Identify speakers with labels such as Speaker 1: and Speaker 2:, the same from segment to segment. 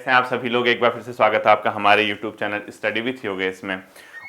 Speaker 1: कैसे हैं आप सभी लोग। एक बार फिर से स्वागत है आपका हमारे YouTube channel study with Yogesh में।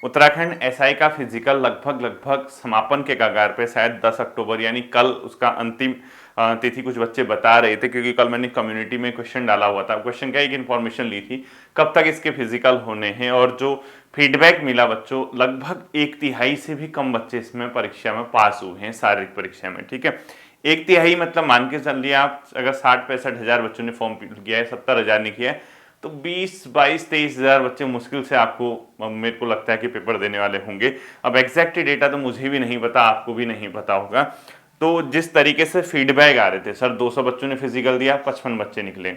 Speaker 1: उत्तराखंड एसआई का फिजिकल लगभग समापन के कगार पे, शायद 10 अक्टूबर यानी कल उसका अंतिम तिथि कुछ बच्चे बता रहे थे, क्योंकि कल मैंने कम्युनिटी में क्वेश्चन डाला हुआ था। क्वेश्चन क्या, एक इन्फॉर्मेशन ली थी कब तक इसके फिजिकल होने हैं, और जो फीडबैक मिला बच्चों, लगभग 1/3 से भी कम बच्चे इसमें परीक्षा में पास हुए हैं, शारीरिक परीक्षा में। ठीक है, 1/3 मतलब मान के चलिए आप, अगर 60-65 हजार बच्चों ने फॉर्म फिल किया है, 70 हजार ने किया है, तो 20-22-23 हजार बच्चे मुश्किल से आपको, मेरे को लगता है कि पेपर देने वाले होंगे। अब एग्जैक्ट डेटा तो मुझे भी नहीं पता, आपको भी नहीं पता होगा। तो जिस तरीके से फीडबैक आ रहे थे, सर 200 बच्चों ने फिजिकल दिया, 55 बच्चे निकले,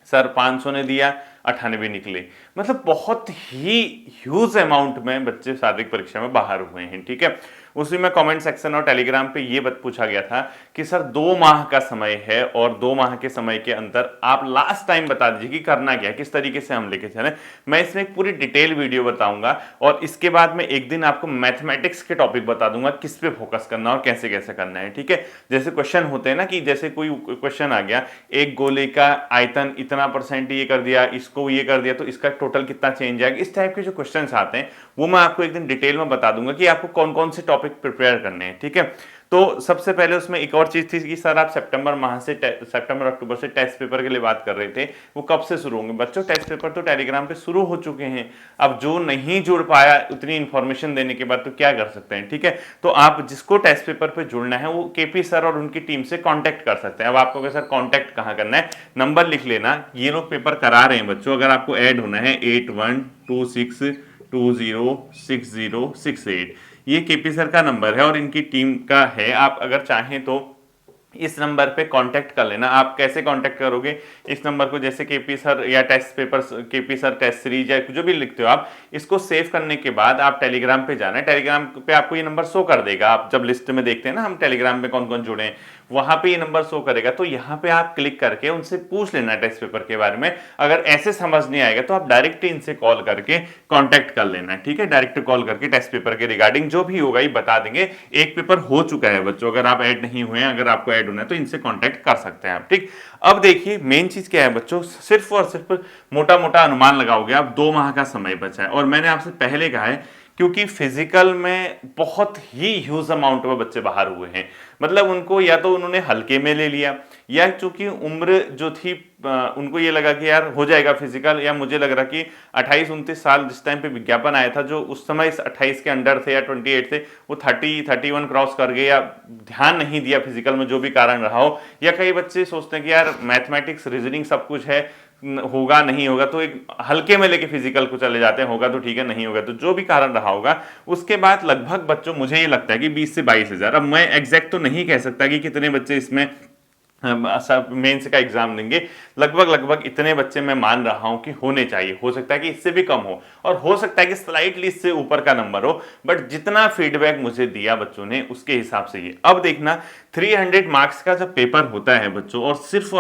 Speaker 1: सर 500 ने दिया, 98 निकले। मतलब बहुत ही ह्यूज अमाउंट में बच्चे शारीरिक परीक्षा में बाहर हुए हैं। ठीक है, उसी में कमेंट सेक्शन और टेलीग्राम पे ये पूछा गया था कि सर 2 माह का समय है, और 2 माह के समय के अंदर आप लास्ट टाइम बता दीजिए कि करना क्या है, किस तरीके से हम लेके चलें। मैं इसमें एक पूरी डिटेल वीडियो बताऊंगा, और इसके बाद में एक दिन आपको मैथमेटिक्स के टॉपिक बता दूंगा, किस पे फोकस करना और कैसे कैसे करना है। ठीक है, जैसे क्वेश्चन होते हैं ना, कि जैसे कोई क्वेश्चन आ गया, एक गोले का आयतन इतना % ये कर दिया, इसको ये कर दिया, तो इसका टोटल कितना चेंज आएगा, इस टाइप के जो क्वेश्चन आते हैं वो मैं आपको एक दिन डिटेल में बता दूंगा कि आपको कौन कौन से टॉपिक प्रिपेयर करने हैं। ठीक है, तो सबसे पहले उसमें एक और चीज थी कि सर आप सितंबर अक्टूबर से टेस्ट पेपर के लिए बात कर रहे थे, वो कब से शुरू होंगे। बच्चों टेस्ट पेपर तो टेलीग्राम पे शुरू हो चुके हैं। अब जो नहीं जुड़ पाया उतनी इंफॉर्मेशन देने के बाद, तो क्या कर सकते हैं। ठीक है, तो आप जिसको टेस्ट पेपर पे जुड़ना है वो केपी सर और उनकी टीम से कांटेक्ट कर सकते हैं। अब आपको सर कांटेक्ट कहाँ करना है, नंबर लिख लेना, ये लोग पेपर करा रहे हैं बच्चों। अगर आपको ऐड होना है 8126206068, ये केपी सर का नंबर है और इनकी टीम का है। आप अगर चाहें तो इस नंबर पे कांटेक्ट कर लेना। आप कैसे कांटेक्ट करोगे, इस नंबर को जैसे केपी सर या test paper, KP sir test series या जो भी लिखते हो आप, इसको सेव करने के बाद आप टेलीग्राम पे जाना है। टेलीग्राम पे आपको ये नंबर शो कर देगा। आप जब लिस्ट में देखते हैं ना हम टेलीग्राम पे कौन कौन जुड़े हैं, वहां पे ये नंबर शो करेगा। तो यहाँ पे आप क्लिक करके उनसे पूछ लेना टेस्ट पेपर के बारे में। अगर ऐसे समझ नहीं आएगा तो आप डायरेक्ट इनसे कॉल करके कांटेक्ट कर लेना। ठीक है, डायरेक्ट कॉल करके टेस्ट पेपर के रिगार्डिंग जो भी होगा ये बता देंगे। एक पेपर हो चुका है बच्चों, अगर आप ऐड नहीं हुए हैं, अगर आपको ऐड होना है तो इनसे कांटेक्ट कर सकते हैं आप। ठीक, अब देखिए मेन चीज क्या है बच्चों, सिर्फ और सिर्फ मोटा मोटा अनुमान लगाओगे आप, 2 माह का समय बचा है। और मैंने आपसे पहले कहा है, क्योंकि फिजिकल में बहुत ही ह्यूज अमाउंट में बच्चे बाहर हुए हैं, मतलब उनको या तो उन्होंने हल्के में ले लिया, या चूंकि उम्र जो थी उनको ये लगा कि यार हो जाएगा फिजिकल, या मुझे लग रहा कि 28-29 साल जिस टाइम पे विज्ञापन आया था, जो उस समय 28 के अंडर थे या 28 थे, वो 30-31 क्रॉस कर गए, या ध्यान नहीं दिया फिजिकल में, जो भी कारण रहा हो। या कई बच्चे सोचते हैं कि यार मैथमेटिक्स रीजनिंग सब कुछ है, होगा नहीं होगा, तो एक हल्के में लेके फिजिकल को चले जाते हैं, होगा तो ठीक है, नहीं होगा तो जो भी कारण रहा होगा। उसके बाद लगभग बच्चों, मुझे ये लगता है कि 20 से 22 हजार, अब मैं एग्जैक्ट तो नहीं कह सकता कि कितने बच्चे इसमें मेंस का एग्जाम देंगे, लगभग इतने बच्चे मैं मान रहा हूं कि होने चाहिए। हो सकता है कि इससे भी कम हो, और हो सकता है कि स्लाइटली इससे ऊपर का नंबर हो, बट जितना फीडबैक मुझे दिया बच्चों ने उसके हिसाब से ये। अब देखना, 300 मार्क्स का जब पेपर होता है बच्चों, और सिर्फ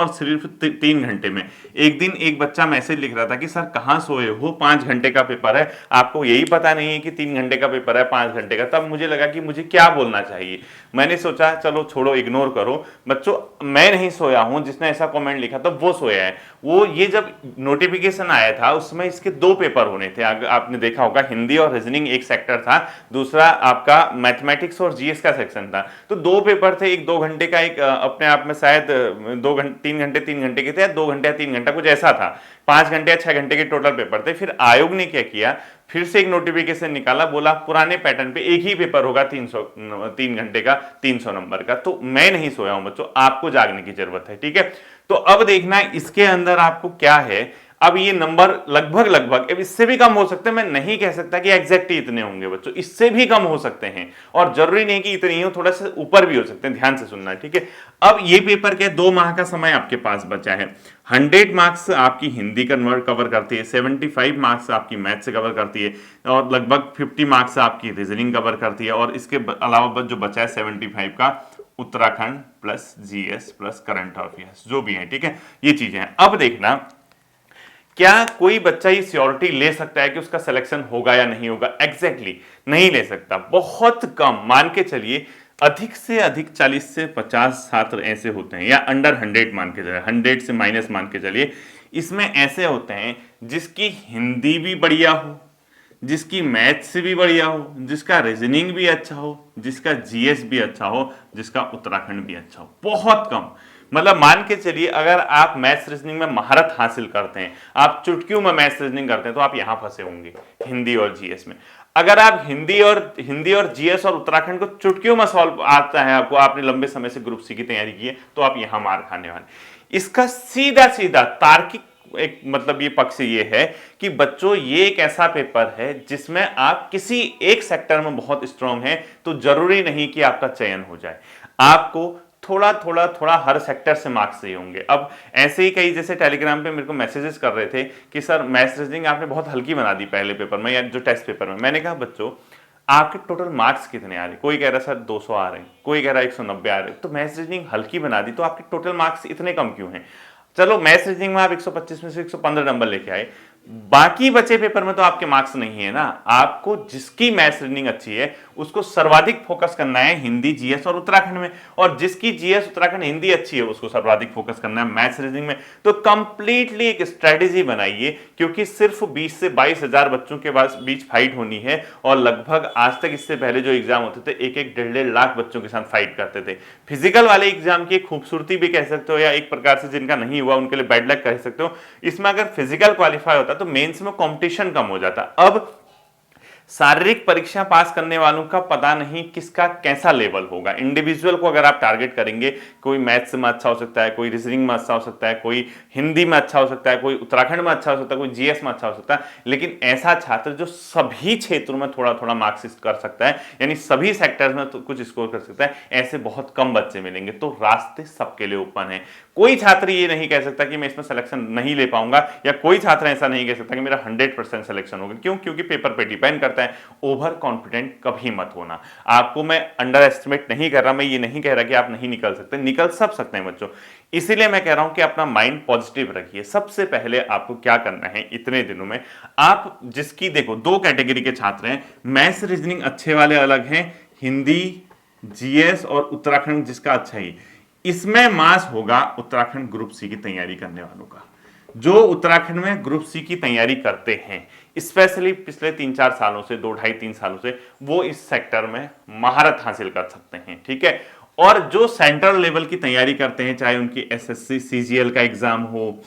Speaker 1: 3 घंटे में, एक दिन एक बच्चा मैसेज लिख रहा था कि सर कहाँ सोए हो, 5 घंटे का पेपर है, आपको यही पता नहीं है कि 3 घंटे का पेपर है, 5 घंटे का। तब मुझे लगा कि मुझे क्या बोलना चाहिए। मैंने सोचा चलो छोड़ो, इग्नोर करो बच्चों, मैं नहीं सोया हूं, जिसने ऐसा कमेंट लिखा था वो सोया है। वो ये जब नोटिफिकेशन आया था उसमें इसके 2 पेपर होने थे, आपने देखा होगा, हिंदी और रीजनिंग एक सेक्टर था, दूसरा आपका मैथमेटिक्स और जीएस का सेक्शन था। तो 2 पेपर थे, एक 2 घंटे का, एक अपने आप में शायद 3 घंटे के थे, 2 घंटे या 3 घंटा कुछ ऐसा था, 5 घंटे या 6 घंटे के टोटल पेपर थे। फिर आयोग ने क्या किया, फिर से एक नोटिफिकेशन निकाला, बोला पुराने पैटर्न पे एक ही पेपर होगा, 3 घंटे का, 300 नंबर का। तो मैं नहीं सोया हूं बच्चों, आपको जागने की जरूरत है। ठीक है, तो अब देखना इसके अंदर आपको क्या है। अब ये नंबर लगभग, अब इससे भी कम हो सकते हैं, मैं नहीं कह सकता कि एग्जैक्ट ही इतने होंगे बच्चों, इससे भी कम हो सकते हैं, और जरूरी नहीं कि इतने ही हो, थोड़ा सा ऊपर भी हो सकते हैं। ध्यान से सुनना है। ठीक है, अब ये पेपर के 2 माह का समय आपके पास बचा है। 100 मार्क्स आपकी हिंदी कवर करती है, 75 मार्क्स आपकी मैथ से कवर करती है, और लगभग 50 मार्क्स आपकी रीजनिंग कवर करती है, और इसके अलावा जो बचा है 75 का Uttarakhand plus GS plus current affairs जो भी है। ठीक है, ये चीजें हैं। अब देखना, क्या कोई बच्चा ये श्योरिटी ले सकता है कि उसका सिलेक्शन होगा या नहीं होगा? एग्जैक्टली नहीं ले सकता, बहुत कम, मान के चलिए अधिक से अधिक 40 से 50 छात्र ऐसे होते हैं, या अंडर 100 मान के चलिए, 100 से माइनस मान के चलिए, इसमें ऐसे होते हैं जिसकी हिंदी भी बढ़िया हो, जिसकी मैथ से भी बढ़िया हो, जिसका रीजनिंग भी अच्छा हो, जिसका जीएस भी अच्छा हो, जिसका उत्तराखंड भी अच्छा हो। बहुत कम, मतलब मान के चलिए अगर आप मैथ्स रीजनिंग में महारत हासिल करते हैं, आप चुटकियों में मैथ्स रीजनिंग करते हैं, तो आप यहां फंसे होंगे हिंदी और जीएस में। अगर आप हिंदी और जीएस और उत्तराखंड को चुटकियों में सॉल्व आता है आपको, आपने लंबे समय से ग्रुप सी की तैयारी की है, तो आप यहां मार खाने वाले। इसका सीधा सीधा तार्किक एक मतलब ये पक्ष ये है कि बच्चों ये एक ऐसा पेपर है जिसमें आप किसी एक सेक्टर में बहुत स्ट्रांग हैं तो जरूरी नहीं कि आपका चयन हो जाए, आपको थोड़ा थोड़ा थोड़ा हर सेक्टर से मार्क्स चाहिए होंगे। अब ऐसे ही कई जैसे टेलीग्राम पे मेरे को मैसेजेस कर रहे थे कि सर मैथ्स रीजनिंग आपने बहुत हल्की बना दी पहले पेपर में या जो टेस्ट पेपर में। मैंने कहा बच्चों आपके टोटल मार्क्स कितने आ रहे हैं, कोई कह रहा है सर 200 आ रहे हैं, कोई कह रहा है 190 आ रहे हैं, तो मैथ्स रीजनिंग हल्की बना दी तो आपके टोटल मार्क्स इतने कम क्यों हैं। चलो मैथ्स रीजनिंग में आप 125 में से 115 नंबर लेके आए, बाकी बचे पेपर में तो आपके मार्क्स नहीं है ना। आपको जिसकी मैथ्स रीजनिंग अच्छी है उसको सर्वाधिक फोकस करना है हिंदी जीएस और उत्तराखंड में, और जिसकी जीएस उत्तराखंड हिंदी अच्छी है उसको सर्वाधिक फोकस करना है मैथ्स रीजनिंग में। तो कंप्लीटली एक स्ट्रेटेजी बनाइए, क्योंकि सिर्फ 20 से 22 हजार बच्चों के बीच फाइट होनी है, और लगभग आज तक इससे पहले जो एग्जाम होते थे एक एक 1.5 लाख बच्चों के साथ फाइट करते थे। फिजिकल वाले एग्जाम की एक खूबसूरती भी कह सकते हो, या एक प्रकार से जिनका नहीं हुआ उनके लिए बैड लक कह सकते हो। इसमें अगर फिजिकल क्वालिफाई होता तो मेंस में कंपटीशन कम हो जाता। अब शारीरिक परीक्षा पास करने वालों का पता नहीं किसका कैसा लेवल होगा। इंडिविजुअल को अगर आप टारगेट करेंगे, कोई मैथ्स में अच्छा हो सकता है, कोई रीजनिंग में अच्छा हो सकता है, कोई हिंदी में अच्छा हो सकता है, कोई उत्तराखंड में अच्छा हो सकता है, कोई जीएस में अच्छा हो सकता है, लेकिन ऐसा छात्र जो सभी क्षेत्रों में थोड़ा थोड़ा मार्क्स कर सकता है, यानी सभी सेक्टर्स में तो कुछ स्कोर कर सकता है, ऐसे बहुत कम बच्चे मिलेंगे। तो रास्ते सबके लिए ओपन है। कोई छात्र ये नहीं कह सकता कि मैं इसमें सिलेक्शन नहीं ले पाऊंगा, या कोई छात्र ऐसा नहीं कह सकता कि मेरा 100% सिलेक्शन होगा। क्यों? क्योंकि पेपर पे डिपेंड करता है। ओवर कॉन्फिडेंट कभी मत होना। आपको मैं अंडर एस्टिमेट नहीं कर रहा, मैं ये नहीं कह रहा कि आप नहीं निकल सकते, निकल सब सकते हैं बच्चों। इसीलिए मैं कह रहा हूं कि अपना माइंड पॉजिटिव रखिए। सबसे पहले आपको क्या करना है इतने दिनों में, आप जिसकी देखो 2 कैटेगरी के छात्र हैं, मैथ्स रीजनिंग अच्छे वाले अलग हैं, हिंदी जीएस और उत्तराखंड जिसका अच्छा ही, इसमें मास होगा उत्तराखंड ग्रुप सी की तैयारी करने वालों का। जो उत्तराखंड में ग्रुप सी की तैयारी करते हैं, स्पेशली पिछले 3-4 सालों से, 2 ढाई 3 सालों से, वो इस सेक्टर में महारत हासिल कर सकते हैं, ठीक है। और जो सेंट्रल लेवल की तैयारी करते हैं, चाहे उनकी एसएससी सीजीएल का एग्जाम हो,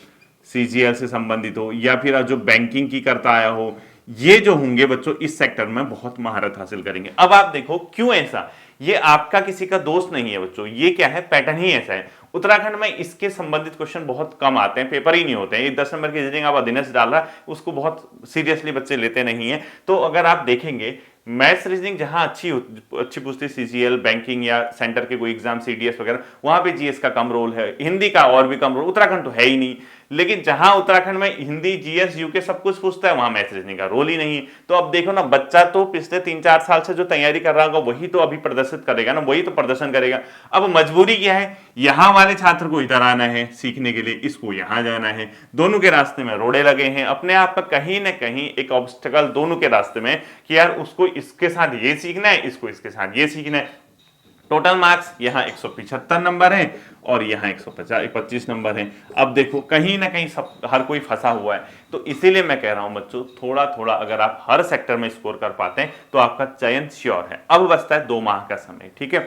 Speaker 1: सीजीएल से संबंधित हो, या फिर जो बैंकिंग की करता आया हो, ये जो होंगे बच्चों इस सेक्टर में बहुत महारत हासिल करेंगे। अब आप देखो क्यों ऐसा, ये आपका किसी का दोस्त नहीं है बच्चों, ये क्या है, पैटर्न ही ऐसा है। उत्तराखंड में इसके संबंधित क्वेश्चन बहुत कम आते हैं, पेपर ही नहीं होते हैं। ये 10 नंबर की रीजनिंग आप अधीनस्थ डाल रहा है, उसको बहुत सीरियसली बच्चे लेते नहीं है। तो अगर आप देखेंगे मैथ्स रीजनिंग जहां अच्छी पूछती है, सीजीएल बैंकिंग या सेंटर के कोई एग्जाम सीडीएस वगैरह, वहां पे जीएस का कम रोल है, हिंदी का और भी कम रोल। उत्तराखंड तो है ही नहीं। लेकिन जहां उत्तराखंड में हिंदी जीएस यूके सब कुछ पूछता है, वहां मैथ्स रीजनिंग का रोल ही नहीं है। तो अब देखो ना, बच्चा तो पिछले 3-4 साल से जो तैयारी कर रहा होगा वही तो अभी प्रदर्शित करेगा ना, वही तो प्रदर्शन करेगा। अब मजबूरी क्या है, यहां वाले छात्र को इधर आना है सीखने के लिए, इसको यहां जाना है, दोनों के रास्ते में रोड़े लगे हैं। अपने आप पर कहीं ना कहीं एक ऑब्स्टेकल दोनों के रास्ते में कि यार उसको इसके साथ ये सीखना है, इसको इसके साथ ये सीखना है। टोटल मार्क्स यहाँ 175 नंबर है और यहाँ 125 नंबर है। अब देखो कहीं ना कहीं सब हर कोई फंसा हुआ है। तो इसीलिए मैं कह रहा हूं बच्चों, थोड़ा थोड़ा अगर आप हर सेक्टर में स्कोर कर पाते हैं तो आपका चयन श्योर है। अब बचता है 2 माह का समय, ठीक है।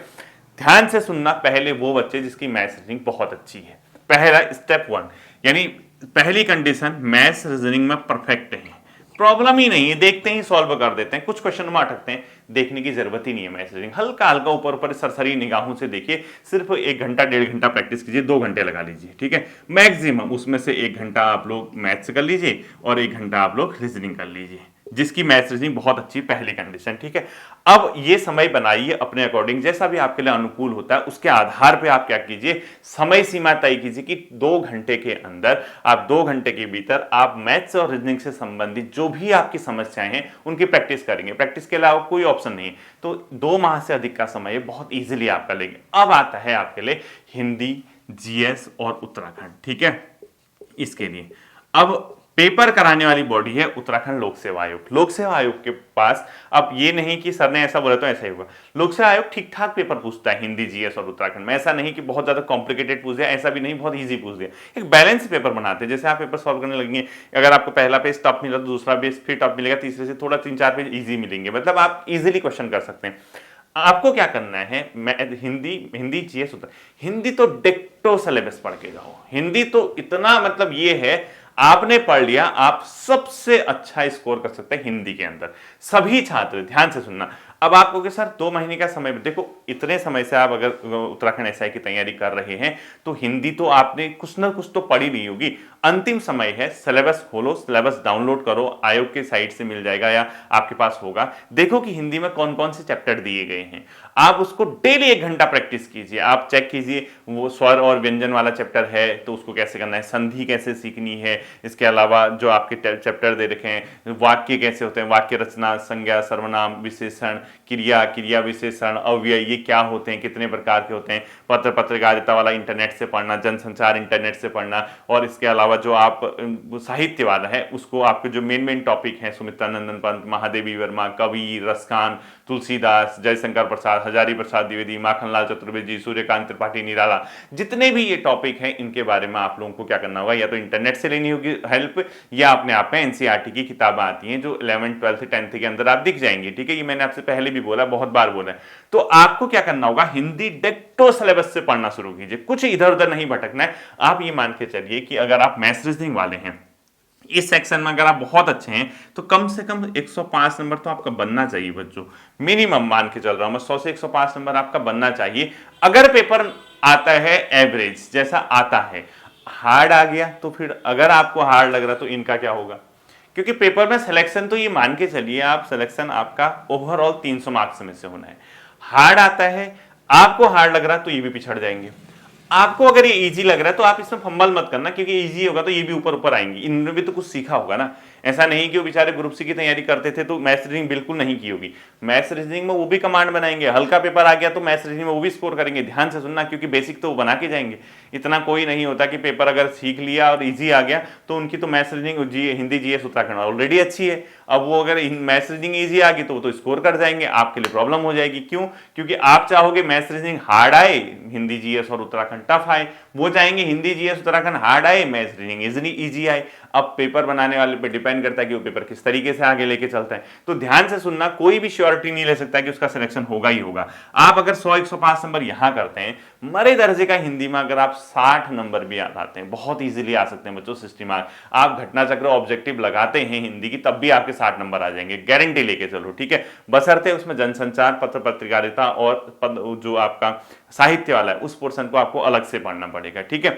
Speaker 1: ध्यान से सुनना, पहले वो बच्चे जिसकी मैथ्स रीजनिंग बहुत अच्छी है। पहला स्टेप 1, यानी पहली कंडीशन, मैथ्स रीजनिंग में परफेक्ट है, प्रॉब्लम ही नहीं है, देखते ही सॉल्व कर देते हैं, कुछ क्वेश्चन में अटकते हैं, देखने की जरूरत ही नहीं है मैथ्स रीजनिंग। हल्का हल्का ऊपर ऊपर सरसरी निगाहों से देखिए, सिर्फ 1 घंटा 1.5 घंटा प्रैक्टिस कीजिए, 2 घंटे लगा लीजिए, ठीक है मैक्सिमम। उसमें से 1 घंटा आप लोग मैथ्स कर लीजिए और 1 घंटा आप लोग रीजनिंग कर लीजिए, जिसकी मैथ्स रीजनिंग बहुत अच्छी, पहली कंडीशन, ठीक है। अब ये समय बनाइए अपने अकॉर्डिंग, जैसा भी आपके लिए अनुकूल होता है उसके आधार पे आप क्या कीजिए, समय सीमा तय कीजिए कि 2 घंटे के अंदर, आप 2 घंटे के भीतर आप मैथ्स और रीजनिंग से संबंधित जो भी आपकी समस्याएं हैं उनकी प्रैक्टिस करेंगे। प्रैक्टिस के अलावा कोई ऑप्शन नहीं है। तो 2 माह से अधिक का समय बहुत इजीली आपका लेंगे। अब आता है आपके लिए हिंदी, जीएस और उत्तराखंड, ठीक है। इसके लिए अब पेपर कराने वाली बॉडी है उत्तराखंड लोक सेवा आयोग। लोक सेवा आयोग के पास अब ये नहीं कि सर ने ऐसा बोला तो ऐसा ही होगा। लोक सेवा आयोग ठीक ठाक पेपर पूछता है हिंदी, जीएस और उत्तराखंड में। ऐसा नहीं कि बहुत ज्यादा कॉम्प्लिकेटेड पूछ दिया, ऐसा भी नहीं बहुत ईजी पूछ दिया। एक बैलेंस पेपर बनाते हैं। जैसे आप पेपर सॉल्व करने लगेंगे, अगर आपको पहला पेज टफ मिला तो दूसरा पेज फिर टफ मिलेगा, तीसरे से थोड़ा 3-4 पेज ईजी मिलेंगे। मतलब आप इजीली क्वेश्चन कर सकते हैं। आपको क्या करना है, मैं हिंदी जीएस उत्तर, हिंदी तो डिक्टो सिलेबस पढ़ के जाओ। हिंदी तो इतना मतलब ये है, आपने पढ़ लिया, आप सबसे अच्छा स्कोर कर सकते हैं हिंदी के अंदर। सभी छात्र ध्यान से सुनना। अब आप कहोगे सर 2 महीने का समय, देखो इतने समय से आप अगर उत्तराखंड एसआई की तैयारी कर रहे हैं तो हिंदी तो आपने कुछ ना कुछ तो पढ़ी नहीं होगी। अंतिम समय है, सिलेबस खोलो, सिलेबस डाउनलोड करो, आयोग के साइट से मिल जाएगा या आपके पास होगा। देखो कि हिंदी में कौन कौन से चैप्टर दिए गए हैं, आप उसको डेली 1 घंटा प्रैक्टिस कीजिए। आप चेक कीजिए वो स्वर और व्यंजन वाला चैप्टर है तो उसको कैसे करना है, संधि कैसे सीखनी है, इसके अलावा जो आपके चैप्टर दे रखे हैं, वाक्य कैसे होते हैं, वाक्य रचना, संज्ञा, सर्वनाम, विशेषण, क्रिया, क्रिया विशेषण, अव्यय, ये क्या होते हैं, कितने प्रकार के होते हैं, पत्र पत्रकारिता वाला इंटरनेट से पढ़ना, जनसंचार इंटरनेट से पढ़ना, और इसके अलावा जो आप साहित्य वाला है उसको आपके जो मेन टॉपिक हैं, सुमित्रा नंदन पंत, महादेवी वर्मा, कवि, रसखान, तुलसीदास, जयशंकर प्रसाद, हजारी प्रसाद द्विवेदी, माखनलाल चतुर्वेदी, सूर्यकांत त्रिपाठी निराला, जितने भी ये टॉपिक हैं इनके बारे में आप लोगों को क्या करना होगा, या तो इंटरनेट से लेनी होगी हेल्प, या अपने आप में एनसीईआरटी की किताबें आती हैं जो 11th 12th 10th के अंदर आप दिख जाएंगी। ठीक है, ये मैंने आपसे पहले भी बोला, बहुत बार बोला है। तो आपको क्या करना होगा, हिंदी डिक्टो सिलेबस से पढ़ना शुरू कीजिए, कुछ इधर उधर नहीं भटकना है। आप ये मान के चलिए कि अगर आप मैथ्स रीजनिंग वाले हैं, इस सेक्शन में अगर आप बहुत अच्छे हैं तो कम से कम 105 नंबर तो आपका बनना चाहिए बच्चों। मिनिमम मान के चल रहा हूं मैं, 100 से 105 नंबर आपका बनना चाहिए। अगर पेपर आता है एवरेज जैसा आता है, हार्ड आ गया तो फिर अगर आपको हार्ड लग रहा तो इनका क्या होगा, क्योंकि पेपर में सिलेक्शन तो ये मान के चलिए आप, सिलेक्शन आपका ओवरऑल 300 मार्क्स में से होना है। हार्ड आता है, आपको हार्ड लग रहा तो ये भी पिछड़ जाएंगे। आपको अगर ये इजी लग रहा है तो आप इसमें फंबल मत करना, क्योंकि इजी होगा तो ये भी ऊपर ऊपर आएंगी। इन्होंने भी तो कुछ सीखा होगा ना। ऐसा नहीं कि वो बेचारे ग्रुप सी की तैयारी करते थे तो मैथ्स रीजनिंग बिल्कुल नहीं की होगी। मैथ्स रीजनिंग में वो भी कमांड बनाएंगे, हल्का पेपर आ गया तो मैथ्स रीजनिंग में वो भी स्कोर करेंगे। ध्यान से सुनना, क्योंकि बेसिक तो वो बना के जाएंगे। इतना कोई नहीं होता कि पेपर अगर सीख लिया और इजी आ गया तो उनकी तो maths reasoning Hindi GS Uttarakhand already अच्छी है। अब वो अगर मैथ्स रीजनिंग इजी आ गई तो वो तो स्कोर कर जाएंगे, आपके लिए प्रॉब्लम हो जाएगी। क्यों? क्योंकि आप चाहोगे मैथ्स रीजनिंग हार्ड आए, हिंदी जीएस और उत्तराखंड टफ आए। वो चाहेंगे हिंदी जीएस उत्तराखंड हार्ड आए, मैथ्स रीजनिंग इजी आए। अब पेपर बनाने वाले पे डिपेंड करता है कि वो पेपर किस तरीके से आगे लेके चलता है। तो ध्यान से सुनना, कोई भी श्योरिटी नहीं ले सकता कि उसका सिलेक्शन होगा ही होगा। आप अगर 100-105 नंबर यहां करते हैं, मरे दर्जे का हिंदी में अगर आप 60 नंबर भी आते हैं, बहुत इजीली आ सकते हैं बच्चों 60 मार्क। आप घटना चक्र ऑब्जेक्टिव लगाते हैं हिंदी की, तब भी आपके 60 नंबर आ जाएंगे, गारंटी लेके चलो। ठीक है, बशर्ते उसमें जनसंचार, पत्र पत्रकारिता और जो आपका साहित्य वाला है उस पोर्शन को आपको अलग से पढ़ना पड़ेगा। ठीक है,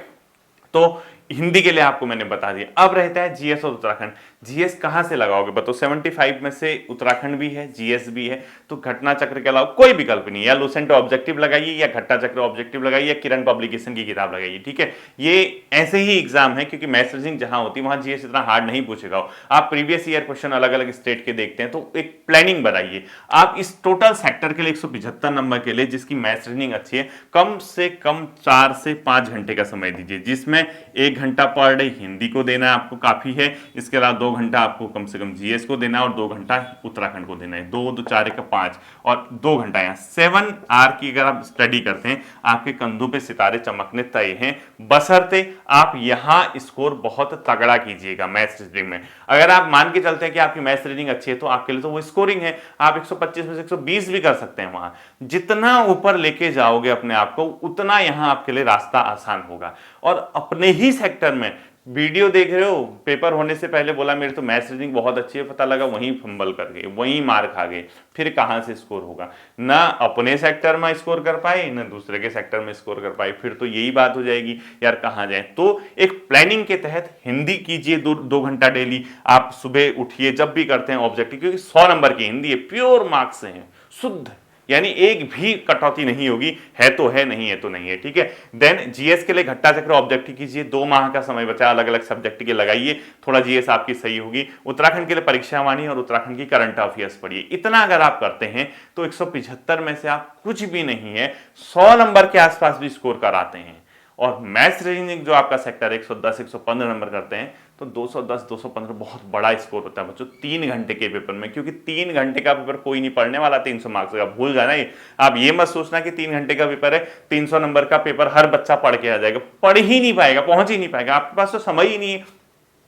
Speaker 1: तो हिंदी के लिए आपको मैंने बता दिया। अब रहता है जीएस और उत्तराखंड। जीएस कहां से लगाओगे बताओ? 75 में से उत्तराखंड भी है, जीएस भी है, तो घटना चक्र के अलावा कोई विकल्प नहीं है। या लुसेंट ऑब्जेक्टिव लगाइए, या घटना चक्र ऑब्जेक्टिव लगाइए, या किरण पब्लिकेशन की किताब लगाइए। ठीक है, ये ऐसे ही एग्जाम है, क्योंकि मैथ्स रीजनिंग जहां होती है वहां जीएस इतना हार्ड नहीं पूछेगा। आप प्रीवियस ईयर क्वेश्चन अलग अलग स्टेट के देखते हैं, तो एक प्लानिंग बनाइए। आप इस टोटल सेक्टर के लिए 175 नंबर के लिए जिसकी मैथ्स रीजनिंग अच्छी है, कम से कम 4 से 5 घंटे का समय दीजिए, जिसमें 1 घंटा पर डे हिंदी को देना आपको काफी है। इसके अलावा 2 घंटा आपको कम से कम जीएस को देना है, और 2 घंटा उत्तराखंड को देना है। 2 2 4 का 5 और 2 घंटा यहाँ 7 आवर की अगर आप स्टडी करते हैं, आपके कंधों पे सितारे चमकने तय हैं, बशर्ते आप यहाँ स्कोर बहुत तगड़ा कीजिएगा मैथ्स रीजनिंग में। अगर आप मान के चलते हैं कि आपकी मैथ्स रीजनिंग अच्छी है तो आपके लिए तो वो स्कोरिंग है, आप 125 में से 120 भी कर सकते हैं। वहां जितना ऊपर लेके जाओगे अपने आप को, उतना यहाँ आपके लिए रास्ता आसान होगा। और अपने ही सेक्टर में वीडियो देख रहे हो, पेपर होने से पहले बोला मेरे तो मैथ्स रीजनिंग बहुत अच्छी है, पता लगा वहीं फंबल कर गए, वहीं मार खा गए, फिर कहां से स्कोर होगा? ना अपने सेक्टर में स्कोर कर पाए, ना दूसरे के सेक्टर में स्कोर कर पाए, फिर तो यही बात हो जाएगी यार कहां जाए। तो एक प्लानिंग के तहत हिंदी कीजिए 2 घंटा डेली। आप सुबह उठिए जब भी करते हैं ऑब्जेक्टिव, क्योंकि 100 नंबर की हिंदी है, प्योर मार्क्स हैं, शुद्ध, यानी एक भी कटौती नहीं होगी, है तो है, नहीं है तो नहीं है। ठीक है, देन जीएस के लिए घट्टा चक्र ऑब्जेक्टिव कीजिए, 2 माह का समय बचा, अलग अलग सब्जेक्ट के लगाइए, थोड़ा जीएस आपकी सही होगी। उत्तराखंड के लिए परीक्षा वाणी और उत्तराखंड की करंट अफेयर्स पढ़िए। इतना अगर आप करते हैं तो 175 में से आप कुछ भी नहीं है, 100 नंबर के आसपास भी स्कोर कराते हैं। और मैथ्स रीजनिंग जो आपका सेक्टर 110 115 नंबर करते हैं तो 210 215 बहुत बड़ा स्कोर होता है बच्चों 3 घंटे के पेपर में, क्योंकि 3 घंटे का पेपर कोई नहीं पढ़ने वाला 300 मार्क्स का, भूल जाना ये। आप ये मत सोचना कि 3 घंटे का पेपर है 300 नंबर का पेपर हर बच्चा पढ़ के आ जाएगा, पढ़ ही नहीं पाएगा, पहुंच ही नहीं पाएगा, आपके पास तो समय ही नहीं है।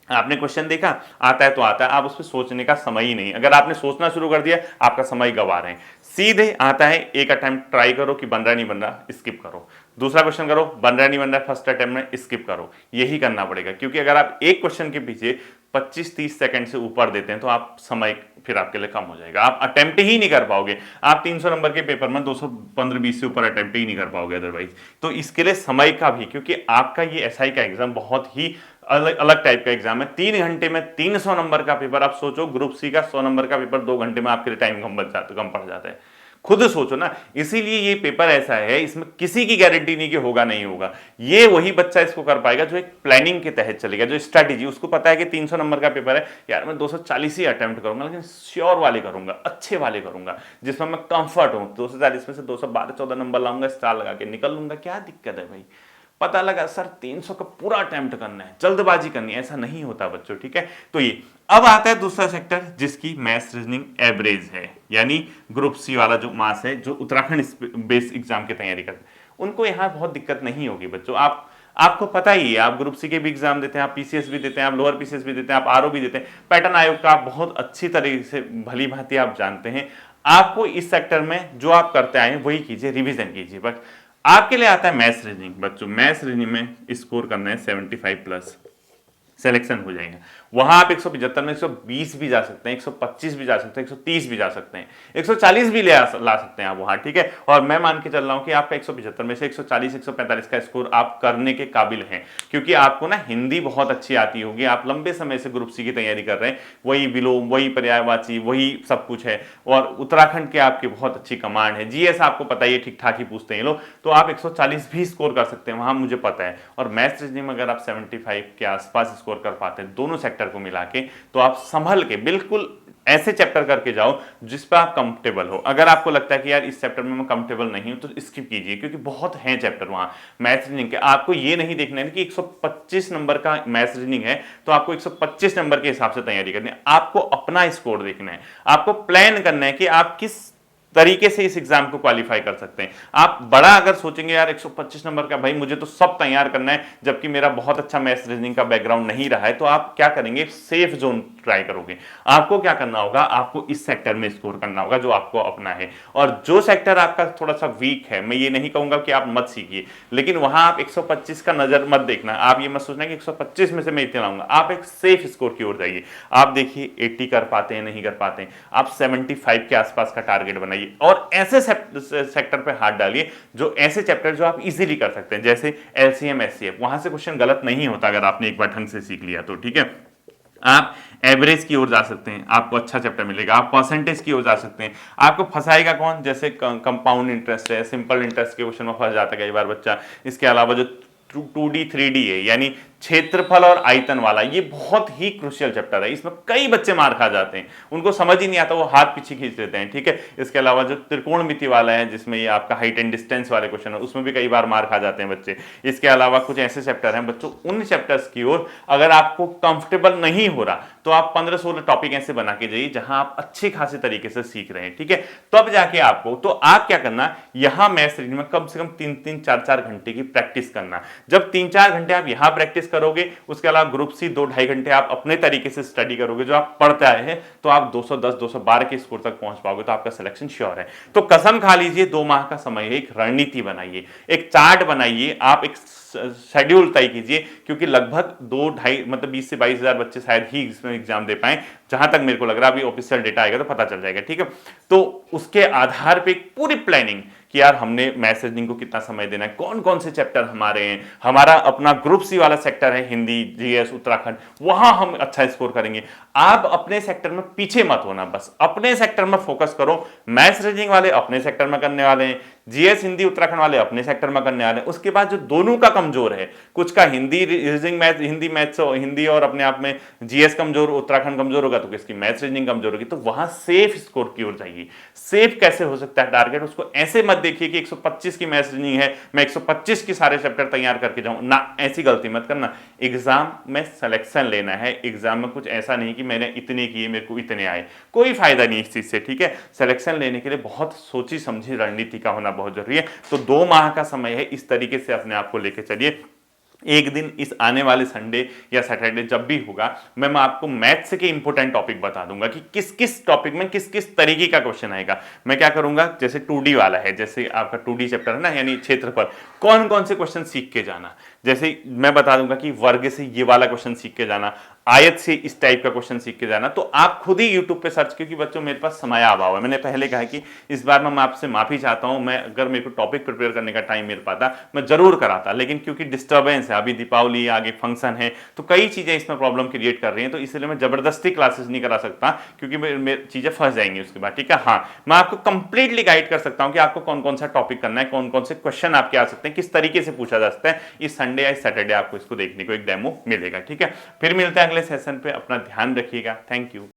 Speaker 1: आपने क्वेश्चन देखा, आता है तो आता है, आप उस पर सोचने का समय ही नहीं, अगर आपने सोचना शुरू कर दिया आपका समय गवा रहे हैं। सीधे आता है, एक अटेम्प्ट ट्राई करो कि बन रहा नहीं बन रहा, स्किप करो, दूसरा क्वेश्चन करो, बन रहा नहीं बन रहा फर्स्ट अटेम्प्ट में, स्किप करो, यही करना पड़ेगा। क्योंकि अगर आप एक क्वेश्चन के पीछे 25-30 सेकंड से ऊपर देते हैं तो आप समय फिर आपके लिए कम हो जाएगा, आप अटेम्प्ट ही नहीं कर पाओगे। आप 300 नंबर के पेपर में 215-20 से ऊपर अटेम्प्ट ही नहीं कर पाओगे अदरवाइज। तो इसके लिए समय का भी, क्योंकि आपका ये एसआई का एग्जाम बहुत ही अलग अलग टाइप का एग्जाम है, 3 घंटे में 300 नंबर का पेपर। आप सोचो ग्रुप सी का 100 नंबर का पेपर 2 घंटे में आपके लिए टाइम कम पड़ जाता है, खुद सोचो ना। इसीलिए ये पेपर ऐसा है, इसमें किसी की गारंटी नहीं कि होगा नहीं होगा, ये वही बच्चा इसको कर पाएगा जो एक प्लानिंग के तहत चलेगा, जो स्ट्रैटेजी, उसको पता है कि 300 नंबर का पेपर है यार, मैं 240 ही अटेम्प्ट करूंगा, लेकिन श्योर वाले करूंगा, अच्छे वाले करूंगा, जिसमें मैं कंफर्ट हूं, 240 में से 212-14 नंबर लाऊंगा, स्टार लगा के निकल लूंगा, क्या दिक्कत है भाई। पता लगा सर 300 का पूरा अटेम्प्ट करना है, जल्दबाजी करनी है, ऐसा नहीं होता बच्चों, ठीक है। तो ये अब आता है दूसरा सेक्टर जिसकी मैथ्स रीजनिंग एवरेज है, यानी ग्रुप सी वाला जो मास है, जो उत्तराखंड बेस एग्जाम की तैयारी करते हैं, उनको यहाँ बहुत दिक्कत नहीं होगी बच्चों। आपको पता ही है, आप ग्रुप सी के भी एग्जाम देते हैं, आप पीसीएस भी देते हैं, आप लोअर पीसीएस भी देते हैं, आप आरओ भी देते हैं, पैटर्न आयोग का आप बहुत अच्छी तरीके से भली भांति आप जानते हैं। आपको इस सेक्टर में जो आप करते आए वही कीजिए, रिविजन कीजिए। बट आपके लिए आता है मैथ्स रीजनिंग बच्चों, मैथ्स रीजनिंग में स्कोर करना है 75 प्लस, सिलेक्शन हो जाएगा। वहां आप 175 में 120 भी जा सकते हैं, 125 भी जा सकते हैं, 130 भी जा सकते हैं, 140 भी ला सकते हैं आप वहां, ठीक है। और मैं मान के चल रहा हूं कि आपका 175 में से 140 145 का स्कोर आप करने के काबिल हैं, क्योंकि आपको ना हिंदी बहुत अच्छी आती होगी, आप लंबे समय से ग्रुप सी की तैयारी कर रहे हैं, वही विलोम, वही पर्यायवाची, वही सब कुछ है, और उत्तराखंड के आपकी बहुत अच्छी कमांड है, जीएस आपको पता है ठीक ठाक ही पूछते हैं लोग, तो आप 140 भी स्कोर कर सकते हैं वहां, मुझे पता है। और मैथ्स रीजनिंग में अगर आप 75 के आसपास स्कोर कर पाते हैं दोनों सेक्टर को मिला के, तो आप संभल के बिल्कुल ऐसे चैप्टर करके जाओ जिस पर आप कंफर्टेबल हो। अगर आपको लगता है कि यार इस चैप्टर में मैं कंफर्टेबल नहीं हूं तो स्किप कीजिए, क्योंकि बहुत हैं चैप्टर वहां मैथ्स रीजनिंग के। आपको ये नहीं देखना है कि 125 नंबर का मैथ्स रीजनिंग है तो आपको 125 नंबर के हिसाब से तैयारी करनी है, आपको अपना स्कोर देखना है, आपको प्लान करना है कि आप किस तरीके से इस एग्जाम को क्वालिफाई कर सकते हैं। आप बड़ा अगर सोचेंगे यार 125 नंबर का भाई मुझे तो सब तैयार करना है, जबकि मेरा बहुत अच्छा मैथ्स रीजनिंग का बैकग्राउंड नहीं रहा है, तो आप क्या करेंगे, सेफ जोन ट्राई करोगे। आपको क्या करना होगा, आपको इस सेक्टर में स्कोर करना होगा जो आपको अपना है, और जो सेक्टर आपका थोड़ा सा वीक है, मैं ये नहीं कहूंगा कि आप मत सीखिए, लेकिन वहां आप 125 का नजर मत देखना, आप ये मत सोचना कि 125 में से मैं इतने लाऊंगा, आप एक सेफ स्कोर की ओर जाइए। आप देखिए 80 कर पाते हैं नहीं कर पाते हैं, आप 75 के आसपास का टारगेट बनाइए, और ऐसे सेक्टर पे हाथ डालिए जो ऐसे चैप्टर जो आप इजीली कर सकते हैं, जैसे एलसीएम एचसीएफ, वहां से क्वेश्चन गलत नहीं होता अगर आपने एक बार ढंग से सीख लिया तो, ठीक है। आप एवरेज की ओर जा सकते हैं, आपको अच्छा चैप्टर मिलेगा, आप परसेंटेज की ओर जा सकते हैं। आपको फंसाएगा कौन, जैसे कंपाउंड इंटरेस्ट है, सिंपल इंटरेस्ट के क्वेश्चन में फंस जाता है कई बार बच्चा। इसके अलावा जो 2D 3D है, यानी क्षेत्रफल और आयतन वाला, ये बहुत ही क्रुशियल चैप्टर है, इसमें कई बच्चे मार खा जाते हैं, उनको समझ ही नहीं आता, वो हाथ पीछे खींच लेते हैं, ठीक है। इसके अलावा जो त्रिकोणमिति वाला है जिसमें ये आपका हाइट एंड डिस्टेंस वाले क्वेश्चन है, उसमें भी कई बार मार खा जाते हैं बच्चे। इसके अलावा कुछ ऐसे चैप्टर हैं बच्चों, उन चैप्टर्स की ओर अगर आपको कंफर्टेबल नहीं हो रहा तो आप 15-16 टॉपिक ऐसे बना के जाइए जहां आप अच्छे खासे तरीके से सीख रहे हैं, ठीक है। तब जाके आपको, तो आप क्या करना, यहां मैथ्स रीजनिंग में कम से कम 3-3 4-4 घंटे की प्रैक्टिस करना। जब 3-4 घंटे आप यहां प्रैक्टिस करोगे, उसके अलावा ग्रुप सी 2-2.5 घंटे आप अपने तरीके से स्टडी करोगे जो आप पढ़ते आए हैं, तो आप 210-212 के स्कोर तक पहुंच पाओगे, तो आपका सिलेक्शन श्योर है। तो कसम खा लीजिए, 2 माह का समय है, एक रणनीति बनाइए, एक चार्ट बनाइए, आप एक शेड्यूल तय कीजिए, क्योंकि लगभग 2-2.5 मतलब 20 से 22 हजार बच्चे शायद ही इसमें एग्जाम दे पाए, जहां तक मेरे को लग रहा है। अभी ऑफिशियल डेटा आएगा तो पता चल जाएगा, ठीक है। तो उसके आधार पे एक पूरी प्लानिंग कि यार हमने मैथ्स रीजनिंग को कितना समय देना है, कौन कौन से चैप्टर हमारे हैं, हमारा अपना ग्रुप सी वाला सेक्टर है हिंदी जीएस उत्तराखंड, वहां हम अच्छा स्कोर करेंगे। आप अपने सेक्टर में पीछे मत होना, बस अपने सेक्टर में फोकस करो। मैथ्स रीजनिंग वाले अपने सेक्टर में करने वाले हैं, जीएस हिंदी उत्तराखंड वाले अपने सेक्टर में करने वाले हैं। उसके बाद जो दोनों का कमजोर है, कुछ का Hindi reasoning math, Hindi maths, Hindi और अपने आप में जीएस कमजोर, उत्तराखंड कमजोर होगा तो किसकी मैथ्स रीजनिंग कमजोर होगी। तो वहां सेफ स्कोर की ओर जाइए। सेफ कैसे हो सकता है टारगेट, उसको ऐसे मत देखिए कि 125 की मैथ्स रीजनिंग है, मैं 125 की सारे चैप्टर तैयार करके जाऊं ना, ऐसी गलती मत करना। एग्जाम में सिलेक्शन लेना है, एग्जाम में कुछ ऐसा नहीं कि मैंने इतने किए मेरे को इतने आए, कोई फायदा नहीं इस चीज से, ठीक है। सिलेक्शन लेने के लिए बहुत सोची समझी रणनीति का होना बहुत जरूरी है। तो 2 माह का समय है, इस तरीके से अपने आप को लेके चलिए। एक दिन इस आने वाले संडे या सैटरडे जब भी होगा, मैं आपको मैथ्स के इंपॉर्टेंट टॉपिक बता दूंगा कि किस किस टॉपिक में किस किस तरीके का क्वेश्चन आएगा। मैं क्या करूंगा, जैसे 2D वाला है, जैसे आपका 2D चैप्टर है ना, यानी क्षेत्रफल, कौन कौन से क्वेश्चन सीख के जाना। जैसे मैं बता दूंगा कि वर्ग से ये वाला क्वेश्चन सीख के जाना, आयत से इस टाइप का क्वेश्चन सीख के जाना। तो आप खुद ही यूट्यूब पे सर्च, क्योंकि बच्चों मेरे पास समय अभाव है, मैंने पहले कहा कि इस बार मैं आपसे माफी चाहता हूं, मैं अगर मेरे को टॉपिक प्रिपेयर करने का टाइम मिल पाता मैं जरूर कराता, लेकिन क्योंकि डिस्टर्बेंस है, अभी दीपावली आगे फंक्शन है, तो कई चीजें इसमें प्रॉब्लम क्रिएट कर रही हैं, तो इसलिए मैं जबरदस्ती क्लासेस नहीं करा सकता, क्योंकि मेरी चीजें फंस जाएंगी उसके बाद, ठीक है। हाँ, मैं आपको कंप्लीटली गाइड कर सकता हूं कि आपको कौन कौन सा टॉपिक करना है, कौन कौन से क्वेश्चन आपके आ सकते हैं, किस तरीके से पूछा जा सकता है। इस संडे या इस सैटरडे आपको इसको देखने को एक डेमो मिलेगा, ठीक है। फिर मिलते हैं अगले सेशन पे, अपना ध्यान रखिएगा, थैंक यू।